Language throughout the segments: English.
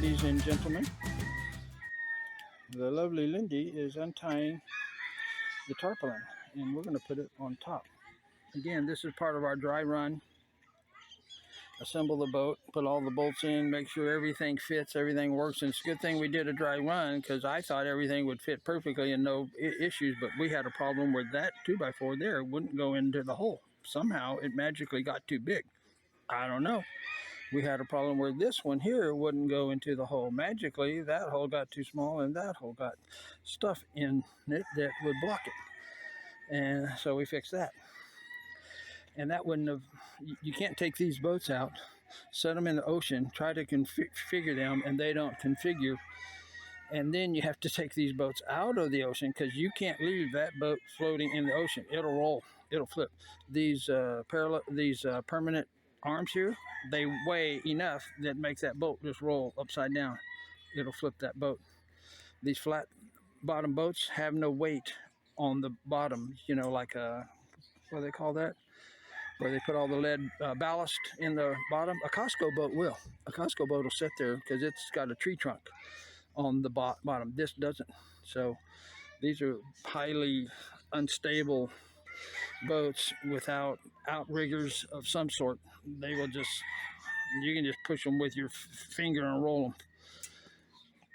ladies and gentlemen. The lovely Lindy is untying the tarpaulin, and we're going to put it on top. Again, this is part of our dry run. Assemble the boat, put all the bolts in, make sure everything fits, everything works. And it's a good thing we did a dry run, because I thought everything would fit perfectly and no issues, but we had a problem where that 2x4 there wouldn't go into the hole. Somehow it magically got too big. I don't know. We had a problem where this one here wouldn't go into the hole. Magically, that hole got too small and that hole got stuff in it that would block it. And so we fixed that. And that wouldn't have, you can't take these boats out, set them in the ocean, try to configure them, and they don't configure. And then you have to take these boats out of the ocean, because you can't leave that boat floating in the ocean. It'll roll, it'll flip. These permanent arms here, they weigh enough that makes that boat just roll upside down. It'll flip that boat. These flat bottom boats have no weight on the bottom, you know, like what do they call that? Where they put all the lead ballast in the bottom. A Costco boat will. A Costco boat will sit there because it's got a tree trunk on the bottom. This doesn't. So these are highly unstable boats without outriggers of some sort. They will just, you can just push them with your finger and roll them.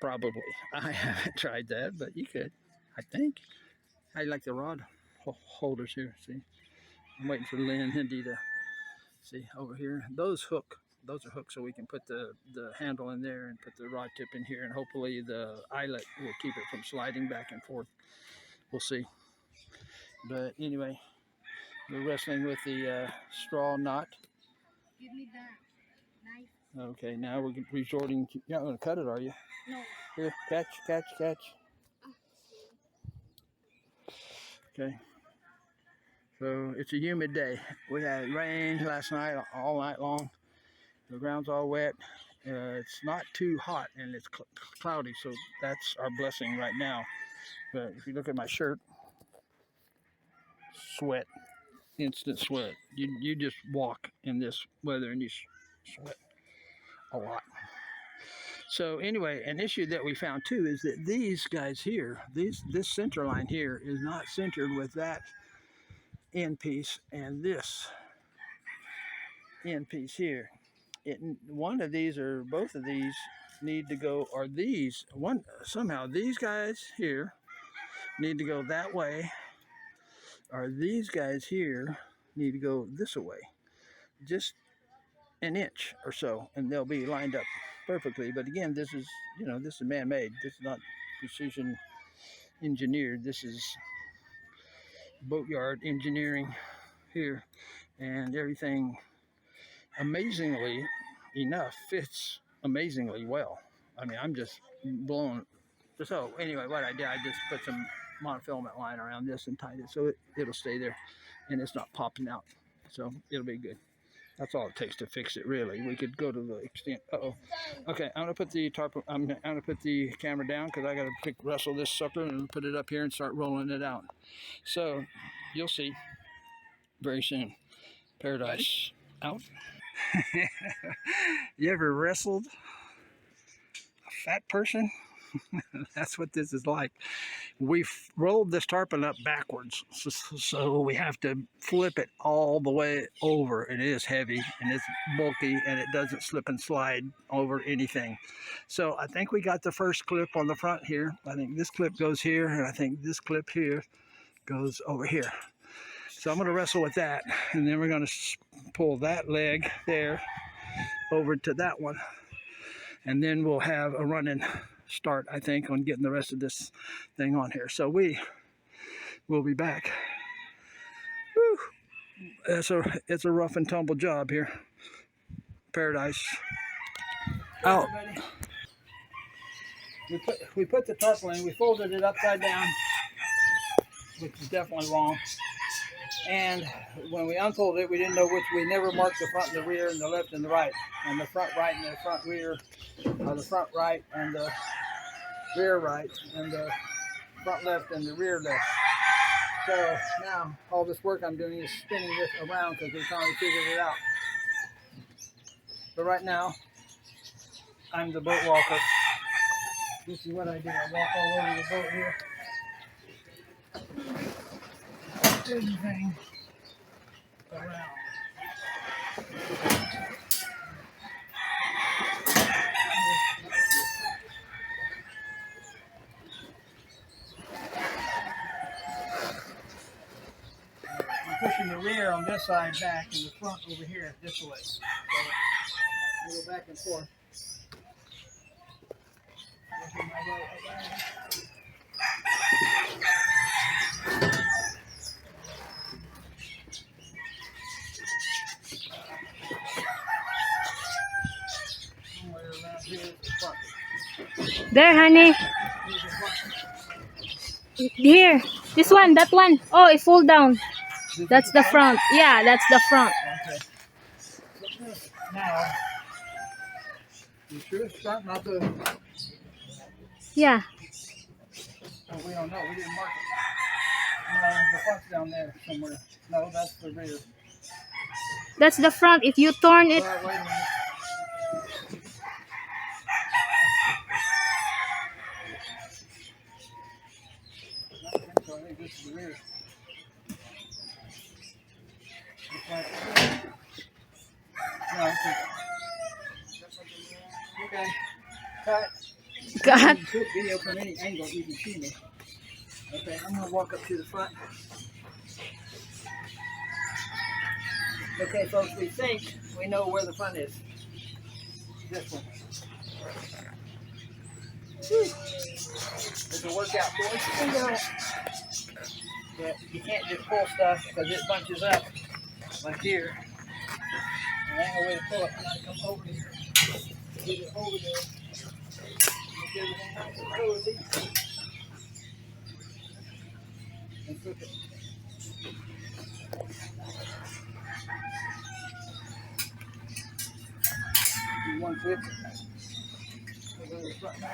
Probably. I haven't tried that, but you could, I think. I like the rod holders here. See, I'm waiting for Lynn and Hindy to see over here. Those are hooks, so we can put the handle in there and put the rod tip in here, and hopefully the eyelet will keep it from sliding back and forth. We'll see. But anyway, we're wrestling with the straw knot. Give me that knife. Okay, now we're resorting to, you're not going to cut it, are you? No. Here, catch. Okay. So it's a humid day. We had rain last night, all night long. The ground's all wet. It's not too hot, and it's cloudy, so that's our blessing right now. But if you look at my shirt, sweat, instant sweat. You just walk in this weather and you sweat a lot. So anyway, an issue that we found too is that these guys here, this center line here is not centered with that end piece and this end piece here. One of these or both of these need to go, or these, somehow these guys here need to go that way, or these guys here need to go this way. Just an inch or so, and they'll be lined up perfectly. But again, this is, this is man-made. This is not precision engineered. This is boatyard engineering here, and everything, amazingly enough, fits amazingly well. I mean, I'm just blown. So anyway, what I did, I just put some monofilament line around this and tied it so it'll stay there and it's not popping out. So it'll be good. That's all it takes to fix it, really. We could go to the extent. Okay, I'm gonna put the I'm gonna put the camera down, because I gotta wrestle this sucker and put it up here and start rolling it out. So you'll see very soon. Paradise out. You ever wrestled a fat person? That's what this is like. We've rolled this tarpaulin up backwards, so we have to flip it all the way over. And it is heavy and it's bulky, and it doesn't slip and slide over anything. So I think we got the first clip on the front here. I think this clip goes here, and I think this clip here goes over here. So I'm going to wrestle with that, and then we're going to pull that leg there over to that one, and then we'll have a running start, I think, on getting the rest of this thing on here. So we will be back. Woo. It's a rough and tumble job here. Paradise out. We put the tarpaulin, we folded it upside down, which is definitely wrong. And when we unfolded it, we didn't know which. We never marked the front and the rear and the left and the right. And the front right and the front rear, or the front right and the rear right, and the front left and the rear left. So now all this work I'm doing is spinning this around, because we finally figured it out. But right now, I'm the boat walker. This is what I do. I walk all over the boat here. Everything around. I'm pushing the rear on this side back and the front over here this way. So I go back and forth. Working my way around. Somewhere around here is the front. There, honey. Here's the front. Here. This one, that one. Oh, it fall down. That's the front. Yeah, that's the front. Okay. Now, you sure it's front, not the... Yeah. Oh, we don't know. We didn't mark it. No, the front's down there somewhere. No, that's the rear. That's the front. If you turn it. Well, wait a minute. I think this is the rear. No, okay. Cut. God. Good video from any angle you can see me. Okay, I'm gonna walk up to the front. Okay, folks, we think we know where the front is. This one. It's a workout, boys. But you can't just pull stuff because it bunches up like here. And ain't no way to pull it. You gotta come over here. Get it over there. Make everything nice and cozy. And flip it. Do one flip. We'll go to the front now.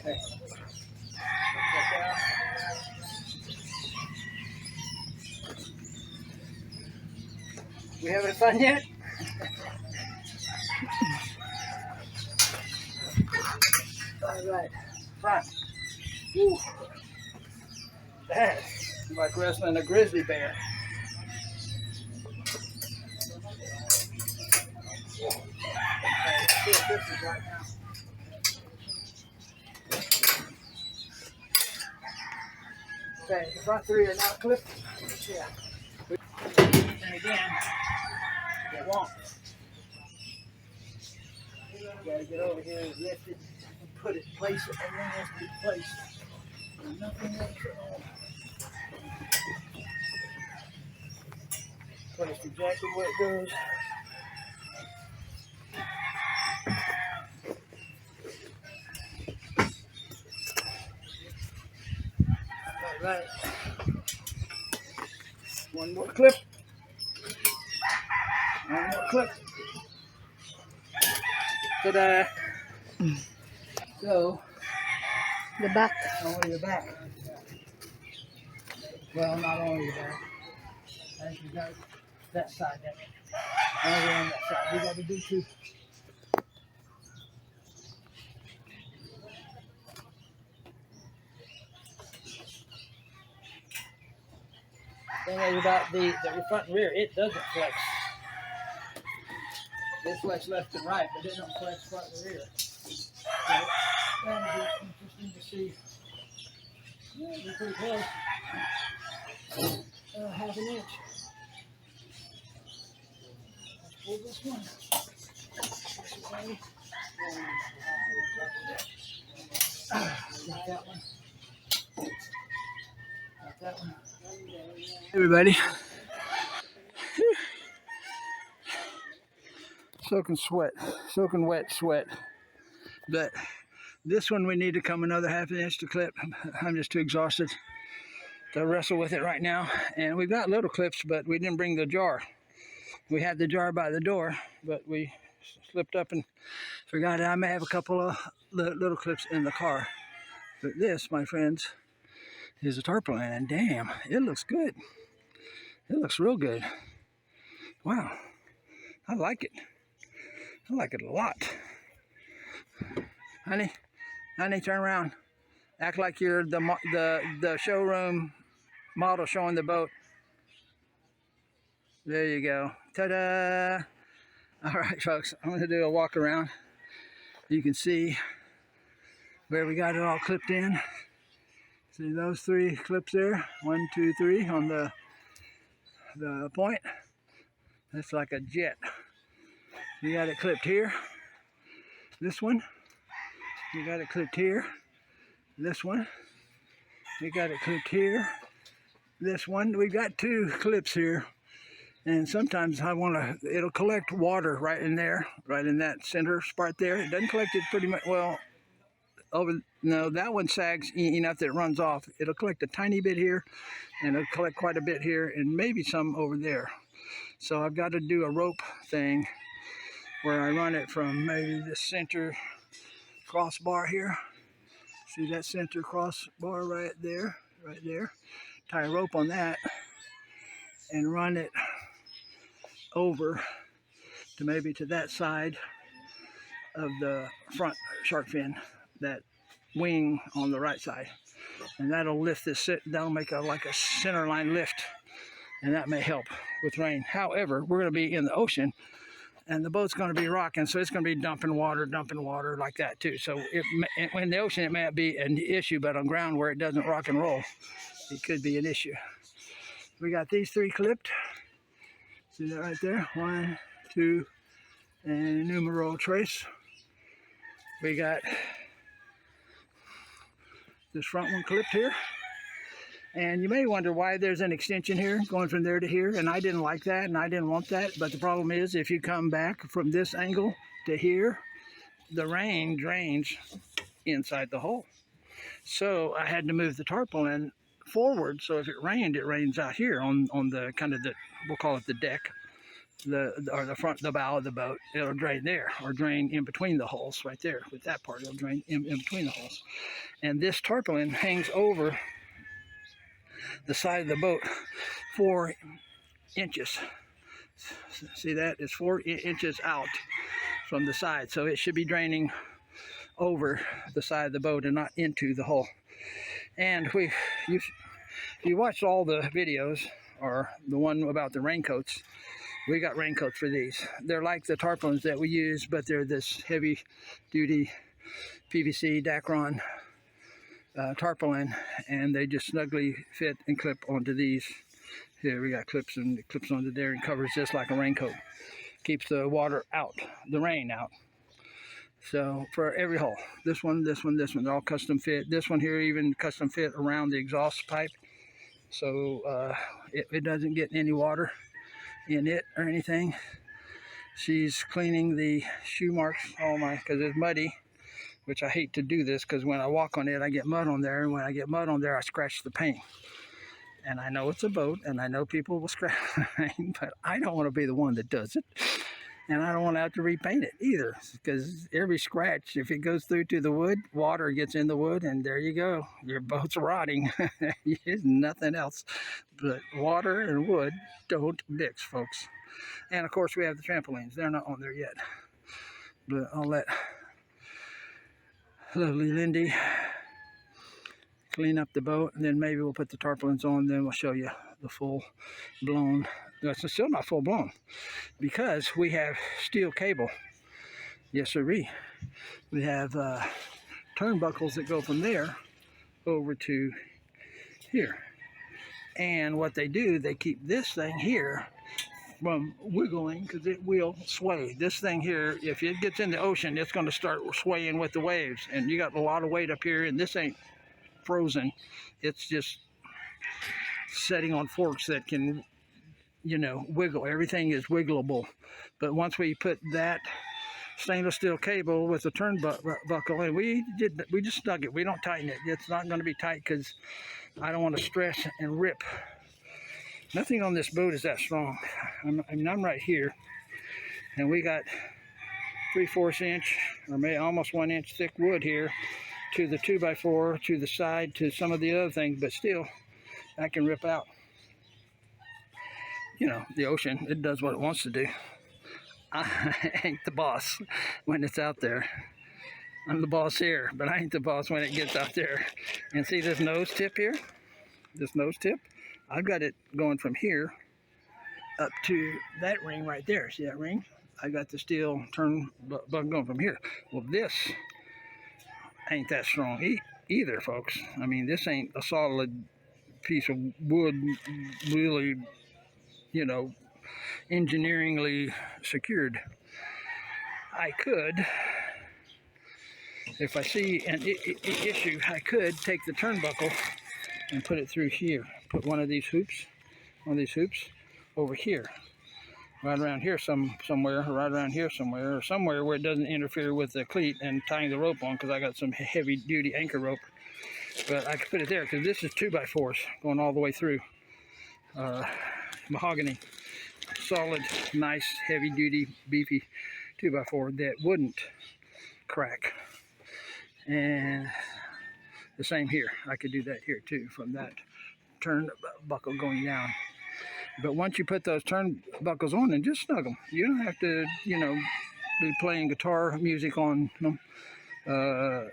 Okay. We having fun yet? All right, front. Woo. That's like wrestling a grizzly bear. Okay, let's see what this is right now. Okay, the front three are now clipped. Yeah. And again, it won't. You gotta get over here and lift it and put it, place it, and then have to place it. There's nothing else at all. Place exactly where it goes. All right. One more clip. One more clip. Ta-da! So, The back. only the back. Well, not only the back. I think we got that side, that way. Only on that side. We got to do two. Thing is about the front and rear, it doesn't flex. It flex left and right, but it don't flex front and rear. So that'll be interesting to see. Yeah, we're pretty close. Half an inch. Let's pull this one. Got that one. Got that one. Everybody. Soaking wet sweat. But This one we need to come another 1/2 inch to clip. I'm just too exhausted to wrestle with it right now. And we've got little clips, but we didn't bring the jar. We had the jar by the door, but we slipped up and forgot it. I may have a couple of little clips in the car. But this, my friends, is a tarpaulin, and damn, it looks good. It looks real good. Wow, I like it. I like it a lot. Honey, turn around. Act like you're the showroom model showing the boat. There you go. Ta-da! All right, folks, I'm going to do a walk around. You can see where we got it all clipped in. See those 3 clips there? 1, 2, 3 on the point. That's like a jet. You got it clipped here. This one. You got it clipped here. This one. You got it clipped here. This one. We've got 2 clips here. And sometimes it'll collect water right in there, right in that center spot there. It doesn't collect it pretty much, well, no, that one sags enough that it runs off. It'll collect a tiny bit here, and it'll collect quite a bit here, and maybe some over there. So I've got to do a rope thing where I run it from maybe the center crossbar here. See that center crossbar right there? Tie a rope on that and run it over to maybe to that side of the front shark fin, that wing on the right side, and that'll lift this. That'll make like a center line lift, and that may help with rain. However, we're going to be in the ocean, and the boat's going to be rocking, so it's going to be dumping water like that too. So in the ocean, it may not be an issue, but on ground where it doesn't rock and roll, it could be an issue. We got these 3 clipped. See that right there? 1, 2, and numero tres. We got this front one clipped here. And you may wonder why there's an extension here going from there to here. And I didn't like that, and I didn't want that. But the problem is, if you come back from this angle to here, the rain drains inside the hole. So I had to move the tarpaulin forward, so if it rains out here on the kind of we'll call it the deck, the bow of the boat. It'll drain there, or drain in between the holes right there. With that part, it'll drain in between the holes. And this tarpaulin hangs over the side of the boat 4 inches. See that? It's 4 inches out from the side, so it should be draining over the side of the boat and not into the hole. And you watched all the videos, or the one about the raincoats. We got raincoats for these. They're like the tarpaulins that we use, but they're this heavy duty PVC Dacron tarpaulin, and they just snugly fit and clip onto these. Here we got clips, and it clips onto there and covers just like a raincoat. Keeps the water out, the rain out. So for every hole, this one, they're all custom fit. This one here even custom fit around the exhaust pipe, so it doesn't get any water in it or anything. She's cleaning the shoe marks, because it's muddy, which I hate to do this, because when I walk on it, I get mud on there, and when I get mud on there, I scratch the paint. And I know it's a boat, and I know people will scratch the paint, but I don't want to be the one that does it. And I don't want to have to repaint it either, because every scratch, if it goes through to the wood, water gets in the wood, and there you go. Your boat's rotting. There's nothing else. But water and wood don't mix, folks. And, of course, we have the trampolines. They're not on there yet. But I'll let lovely Lindy clean up the boat, and then maybe we'll put the tarpaulins on, then we'll show you the full-blown. It's still not full-blown, because we have steel cable. Yes, sirree. We have turnbuckles that go from there over to here. And what they do, they keep this thing here from wiggling, because it will sway. This thing here, if it gets in the ocean, it's going to start swaying with the waves. And you got a lot of weight up here, and this ain't frozen. It's just setting on forks that can, wiggle. Everything is wiggleable. But once we put that stainless steel cable with a turnbuckle, and we just snug it. We don't tighten it. It's not going to be tight because I don't want to stress and rip. Nothing on this boat is that strong. I'm right here, and we got 3/4 inch or maybe almost 1 inch thick wood here to the 2x4, to the side, to some of the other things, but still I can rip out. You know, the ocean, it does what it wants to do. I ain't the boss when it's out there. I'm the boss here, but I ain't the boss when it gets out there. And see this nose tip here? This nose tip? I've got it going from here up to that ring right there. See that ring? I got the steel turnbuckle going from here. Well, this ain't that strong either, folks. I mean, this ain't a solid piece of wood, really, you know, engineeringly secured. I could, if I see an issue, I could take the turnbuckle and put it through here. Put one of these hoops over here, right around here somewhere, right around here somewhere, or somewhere where it doesn't interfere with the cleat and tying the rope on, because I got some heavy duty anchor rope. But I could put it there because this is 2x4s going all the way through. Mahogany, solid, nice, heavy duty, beefy 2x4 that wouldn't crack. And the same here. I could do that here too, from that turnbuckle going down. But once you put those turnbuckles on, and just snug them, you don't have to, you know, be playing guitar music on them. And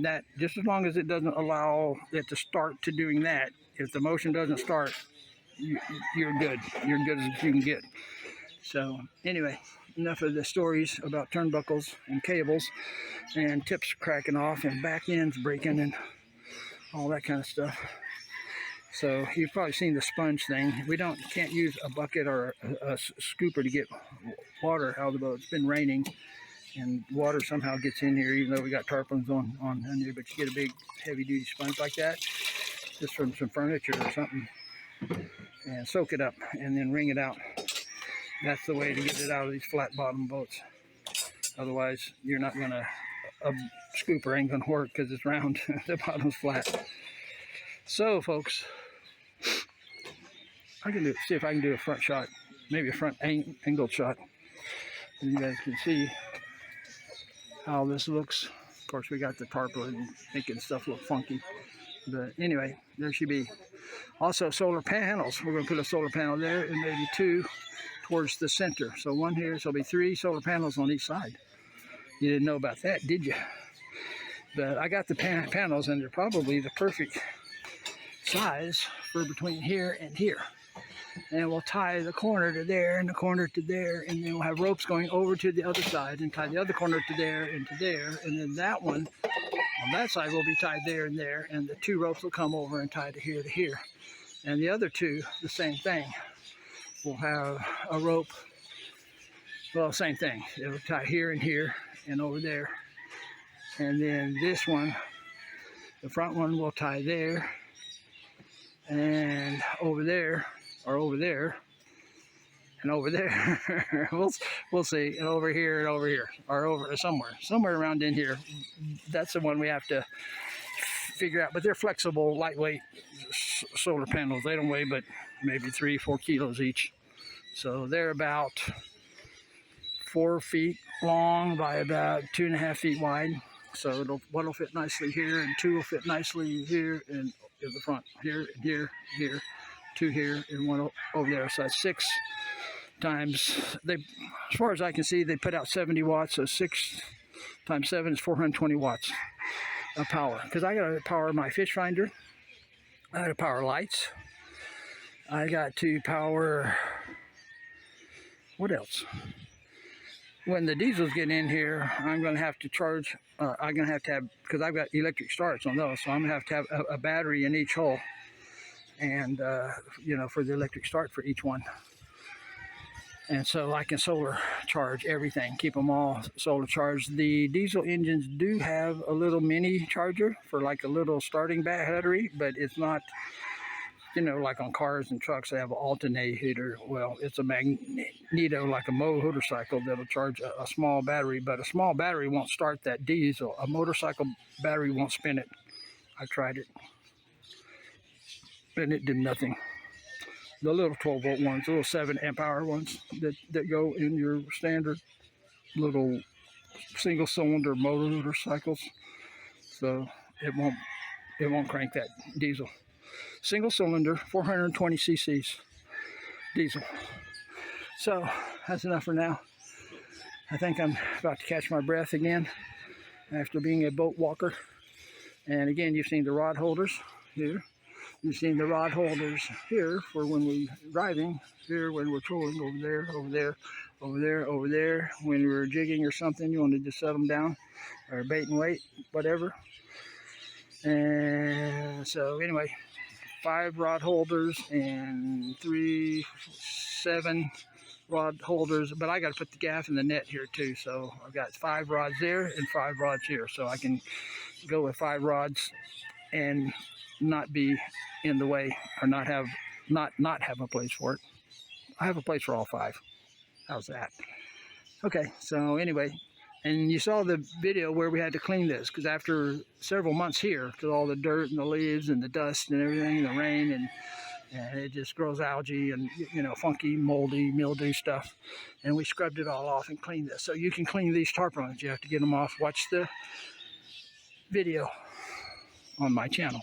that, just as long as it doesn't allow it to start to doing that, if the motion doesn't start, you're good. You're good as you can get. So anyway, enough of the stories about turnbuckles and cables and tips cracking off and back ends breaking and all that kind of stuff. So you've probably seen the sponge thing. We can't use a bucket or a scooper to get water out of the boat. It's been raining, and water somehow gets in here, even though we got tarpaulins on in there. But you get a big heavy-duty sponge like that, just from some furniture or something, and soak it up, and then wring it out. That's the way to get it out of these flat-bottom boats. Otherwise, you're not gonna. A scooper ain't gonna work because it's round. The bottom's flat. So, folks, I can see if I can do a front shot, maybe a front angled shot, and you guys can see how this looks. Of course, we got the tarpaulin making stuff look funky, but anyway, there she be. Also, solar panels. We're going to put a solar panel there and maybe 2 towards the center. So 1 here, so it'll be 3 solar panels on each side. You didn't know about that, did you? But I got the panels, and they're probably the perfect size for between here and here. And we'll tie the corner to there and the corner to there, and then we'll have ropes going over to the other side and tie the other corner to there and to there, and then that one on that side will be tied there and there, and the 2 ropes will come over and tie to here, and the other 2 the same thing. We'll have a rope, well, same thing, it'll tie here and here and over there, and then this one, the front one, will tie there and over there, or over there, and over there. we'll see, and over here, or over somewhere around in here. That's the one we have to figure out. But they're flexible, lightweight solar panels. They don't weigh but maybe 3-4 kilos each. So they're about 4 feet long by about 2.5 feet wide. So one will fit nicely here, and 2 will fit nicely here, and in the front here, and here, 2 here, and 1 over there. So that's 6 times, as far as I can see, they put out 70 watts. So 6 times 7 is 420 watts of power. Because I got to power my fish finder, I got to power lights, I got to power, what else? When the diesels get in here, I'm going to have to charge, I'm going to have, because I've got electric starts on those, so I'm going to have a battery in each hole, and, you know, for the electric start for each one. And so I can solar charge everything, keep them all solar charged. The diesel engines do have a little mini charger for like a little starting battery, but it's not you know, like on cars and trucks, they have an alternator. Well, it's a magneto, like a motorcycle, that'll charge a small battery, but a small battery won't start that diesel. A motorcycle battery won't spin it. I tried it, and it did nothing. The little 12-volt ones, the little 7 amp-hour ones that go in your standard little single-cylinder motorcycles, so it won't crank that diesel. Single cylinder, 420 cc's diesel. So that's enough for now. I think I'm about to catch my breath again after being a boat walker. And again, you've seen the rod holders here. You've seen the rod holders here for when we're driving, here when we're trolling, over there, over there, over there, over there. When we're jigging or something, you want to just set them down, or bait and weight, whatever. And so anyway, 5 rod holders and 7 rod holders, but I got to put the gaff in the net here too. So I've got 5 rods there and 5 rods here, so I can go with 5 rods and not be in the way, or not have a place for it. I have a place for all 5. How's that? Okay, so anyway, and you saw the video where we had to clean this, because after several months here, because all the dirt and the leaves and the dust and everything, and the rain, and it just grows algae and, you know, funky, moldy, mildew stuff. And we scrubbed it all off and cleaned this. So you can clean these tarpaulins. You have to get them off. Watch the video on my channel.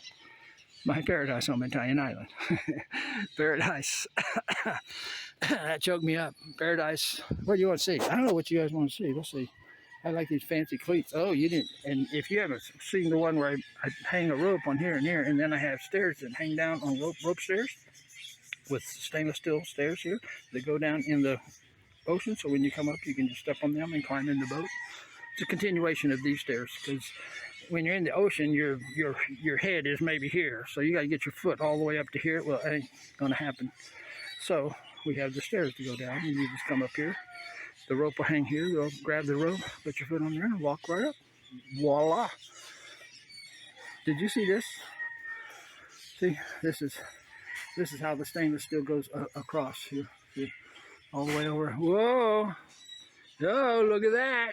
My Paradise on Italian Island. Paradise. That choked me up. Paradise. What do you want to see? I don't know what you guys want to see. Let's see. I like these fancy cleats. Oh, you didn't. And if you haven't seen the one where I hang a rope on here and here, and then I have stairs that hang down on rope stairs with stainless steel stairs here that go down in the ocean. So when you come up, you can just step on them and climb in the boat. It's a continuation of these stairs, because when you're in the ocean, your head is maybe here. So you got to get your foot all the way up to here. Well, it ain't going to happen. So we have the stairs to go down, and you just come up here. The rope will hang here. You'll grab the rope, put your foot on there, and walk right up. Voila! Did you see this? See, this is how the stainless steel goes across here. See, all the way over. Whoa! Oh, look at that!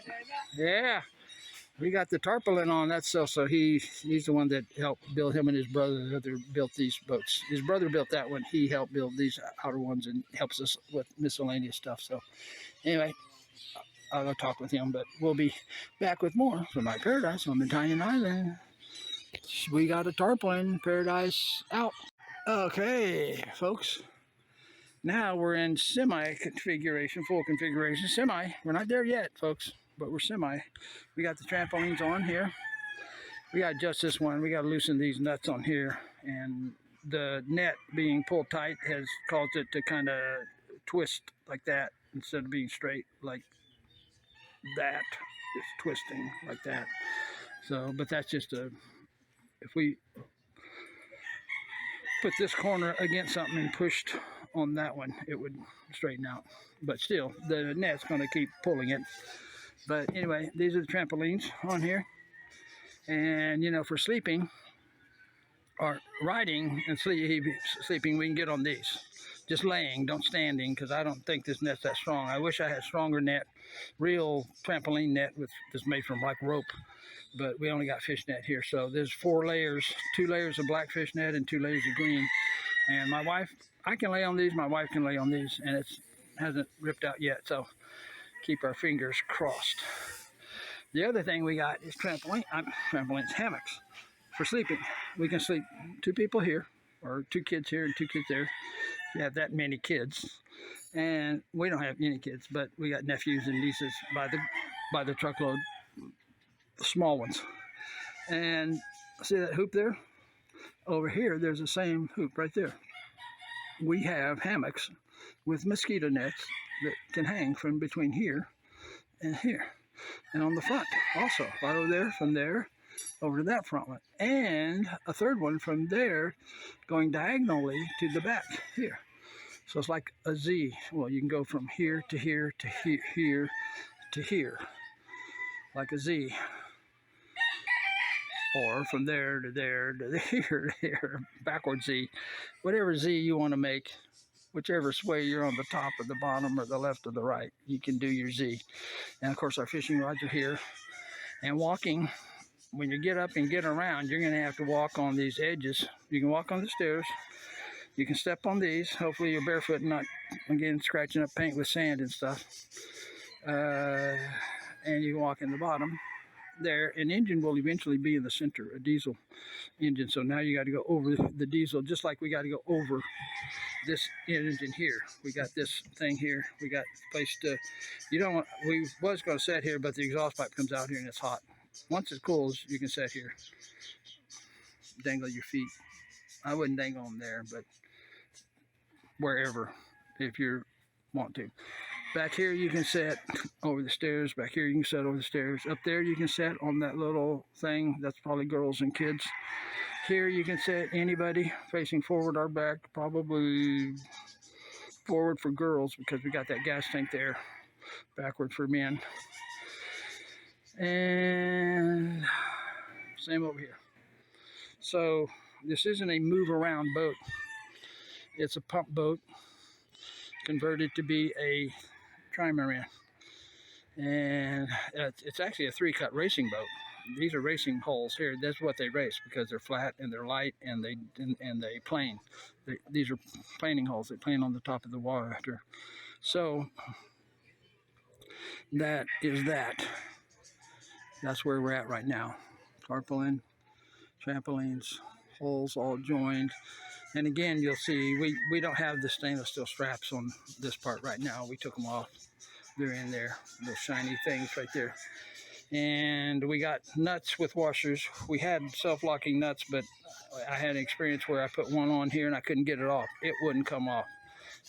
Yeah, we got the tarpaulin on that. So he's the one that helped build. Him and his brother built these boats. His brother built that one. He helped build these outer ones and helps us with miscellaneous stuff. So anyway, I'll go talk with him, but we'll be back with more from my Paradise on Italian Island. We got a tarpaulin. Paradise out. Okay, folks. Now we're in semi configuration, full configuration. Semi. We're not there yet, folks, but we're semi. We got the trampolines on here. We got just this one. We got to loosen these nuts on here, and the net being pulled tight has caused it to kind of twist like that instead of being straight like that. It's twisting like that. So, but that's just if we put this corner against something and pushed on that one, it would straighten out. But still, the net's going to keep pulling it. But anyway, these are the trampolines on here. And, you know, for sleeping or riding and sleeping, we can get on these. Just laying, don't standing, because I don't think this net's that strong. I wish I had stronger net, real trampoline net that's made from like rope. But we only got fish net here. So there's 4 layers, 2 layers of black fish net and 2 layers of green. And my wife, I can lay on these, my wife can lay on these, and it hasn't ripped out yet. So keep our fingers crossed. The other thing we got is trampolines, hammocks for sleeping. We can sleep 2 people here, or 2 kids here and 2 kids there. You have that many kids. And we don't have any kids, but we got nephews and nieces by the truckload, the small ones. And see that hoop there? Over here, there's the same hoop right there. We have hammocks with mosquito nets that can hang from between here and here. And on the front also, right over there, from there over to that front one. And a third one from there going diagonally to the back here. So it's like a Z. Well, you can go from here to here to here to here, like a Z. or from there to there to there to there, backward Z, whatever Z you want to make, whichever way you're on the top or the bottom or the left or the right, you can do your Z. And of course, our fishing rods are here. And walking, when you get up and get around, you're going to have to walk on these edges. You can walk on the stairs. You can step on these. Hopefully you're barefoot and not, again, scratching up paint with sand and stuff. And you can walk in the bottom there. An engine will eventually be in the center, a diesel engine. So now you got to go over the diesel, just like we got to go over this engine here. We got this thing here. We got a place to, you don't want, we was going to set here, but the exhaust pipe comes out here and it's hot. Once it cools, you can set here. Dangle your feet. I wouldn't dangle them there, but wherever, if you want to. Back here you can set over the stairs. Back here you can set over the stairs. Up there you can set on that little thing. That's probably girls and kids. Here you can set anybody facing forward or back. Probably forward for girls because we got that gas tank there. Backward for men. And same over here. So this isn't a move around boat. It's a pump boat converted to be a Trimaran. And it's actually a 3-cut racing boat. These are racing hulls here. That's what they race because they're flat and they're light and they plane. These are planing hulls. They plane on the top of the water. So that is that. That's where we're at right now. Tarpaulin, trampolines, holes all joined. And again, you'll see we don't have the stainless steel straps on this part right now. We took them off. They're in there, those shiny things right there. And we got nuts with washers. We had self-locking nuts, but I had an experience where I put one on here and I couldn't get it off. It wouldn't come off.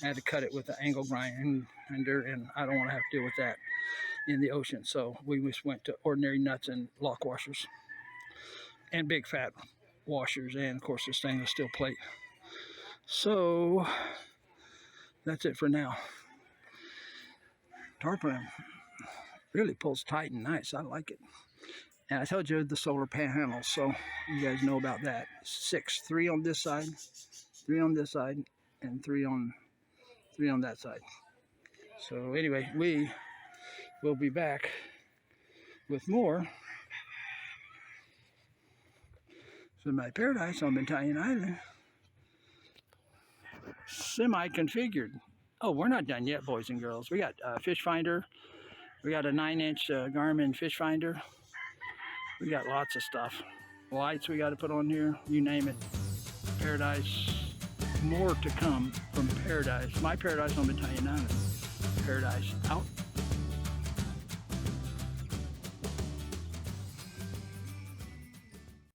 I had to cut it with an angle grinder, and I don't want to have to deal with that in the ocean. So we just went to ordinary nuts and lock washers and big fat washers, and of course the stainless steel plate. So that's it for now. Tarpaulin really pulls tight and nice. I like it. And I told you the solar panels, so you guys know about that. 6, 3 on this side, 3 on this side, and 3 on that side. So anyway, we will be back with more semi-paradise on Italian Island. Semi-configured. Oh, we're not done yet, boys and girls. We got a fish finder. We got a 9-inch Garmin fish finder. We got lots of stuff. Lights we got to put on here. You name it. Paradise. More to come from Paradise. My Paradise on Italian Island. Paradise out.